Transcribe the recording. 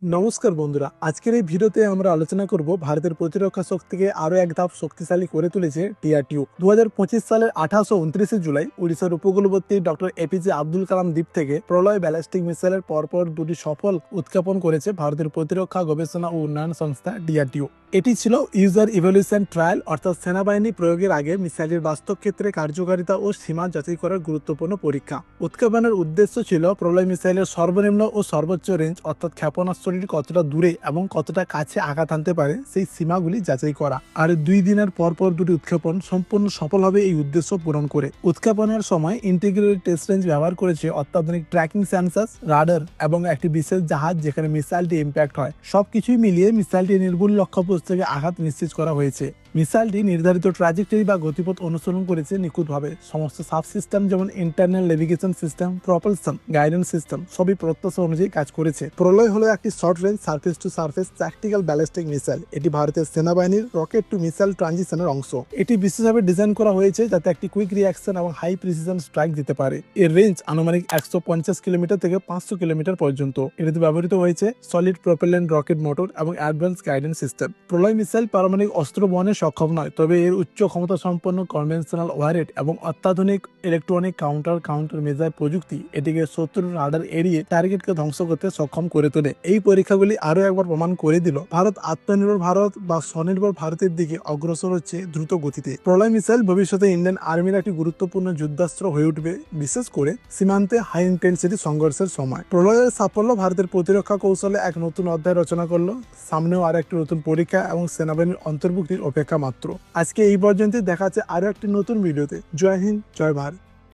নমস্কার বন্ধুরা, আজকের এই ভিডিওতে আমরা আলোচনা করব ভারতের প্রতিরক্ষা শক্তিকে আরো এক ধাপ শক্তিশালী করে তুলেছে ডিআরডিও। 2025 সালের 28 ও 29 জুলাই উড়িষ্যার উপকূলবর্তী ডক্টর এপিজে আব্দুল কালাম দ্বীপ থেকে প্রলয় ব্যালিস্টিক মিসাইলের পরপর দুটি সফল উৎক্ষেপণ করেছে ভারতের প্রতিরক্ষা গবেষণা ও উন্নয়ন সংস্থা ডিআরডিও। এটি ছিল ইউজার ইভ্যালুয়েশন ট্রায়াল, অর্থাৎ সেনাবাহিনী প্রয়োগের আগে মিসাইলের বাস্তব ক্ষেত্রে কার্যকারিতা ও সীমা যাচাই করার গুরুত্বপূর্ণ পরীক্ষা। উৎক্ষেপণের উদ্দেশ্য ছিল প্রলয় মিসাইলের সর্বনিম্ন ও সর্বোচ্চ রেঞ্জ, অর্থাৎ ক্ষেপণাস্ত্রটি কতটা দূরে এবং কতটা কাছে আঘাত আনতে পারে সেই সীমাগুলি যাচাই করা। আর 2 দিনের পরপর দুটি উৎক্ষেপণ সম্পূর্ণ সফলভাবে এই উদ্দেশ্য পূরণ করে। উৎক্ষেপণের সময় ইন্টিগ্রেটেড টেস্ট রেঞ্জ ব্যবহার করেছে অত্যাধুনিক ট্র্যাকিং সেন্সর, রাডার এবং একটি বিশেষ জাহাজ যেখানে মিসাইলটি ইম্প্যাক্ট হয়। সবকিছুই মিলিয়ে মিসাইলটি নির্ভুল লক্ষ্যবস্তু থেকে আঘাত নিশ্চিত করা হয়েছে। মিসাইলটি নির্ধারিত ট্র্যাজেক্টরি বা গতিপথ অনুসরণ করেছে নিখুঁতভাবে। সমস্ত সাব সিস্টেম যেমন internal navigation system, propulsion, guidance system সবই প্রত্যাশা অনুযায়ী কাজ করেছে। প্রলয় হলো একটি short range surface two surface tactical ballistic missile. এটি ভারতের সেনাবাহিনীর রকেট টু মিসাইল ট্রানজিশনের অংশ। এটি বিশেষভাবে ডিজাইন করা হয়েছে যাতে একটি কুইক রিয়াকশন এবং হাই প্রিসিশন স্ট্রাইক দিতে পারে। এর রেঞ্জ আনুমানিক 150 কিলোমিটার থেকে 500 কিলোমিটার পর্যন্ত। এটিতে ব্যবহৃত হয়েছে সলিড প্রপেলেন্ট রকেট মোটর এবং অ্যাডভান্স গাইডেন্স সিস্টেম। প্রলয় মিসাইল পারমাণবিক অস্ত্র বহনে সক্ষম নয়, তবে এর উচ্চ ক্ষমতা সম্পন্ন কনভেনশনাল ওয়ারেট এবং অত্যাধুনিক ইলেকট্রনিক কাউন্টার মেজার প্রযুক্তি এটিকে শত্রুর রাডার এড়িয়ে টার্গেটকে ধ্বংস করতে সক্ষম করে তোলে। এই পরীক্ষাগুলি আরো একবার প্রমাণ করে দিল ভারত আত্মনির্ভর ভারত বা স্বনির্ভর ভারতের দিকে অগ্রসর হচ্ছে দ্রুত গতিতে। প্রলয় মিসাইল ভবিষ্যতে ইন্ডিয়ান আর্মির একটি গুরুত্বপূর্ণ যুদ্ধাস্ত্র হয়ে উঠবে, বিশেষ করে সীমান্তে হাই ইন্টেন্সিটি সংঘর্ষের সময়। প্রলয়ের সাফল্য ভারতের প্রতিরক্ষা কৌশলে এক নতুন অধ্যায় রচনা করলো। সামনেও আরো একটি নতুন পরীক্ষা এবং সেনাবাহিনীর অন্তর্ভুক্তির অপেক্ষা মাত্র। আজকে এই পর্যন্ত, দেখা যাচ্ছে আরো একটি নতুন ভিডিওতে। জয় হিন্দ, জয় ভারত।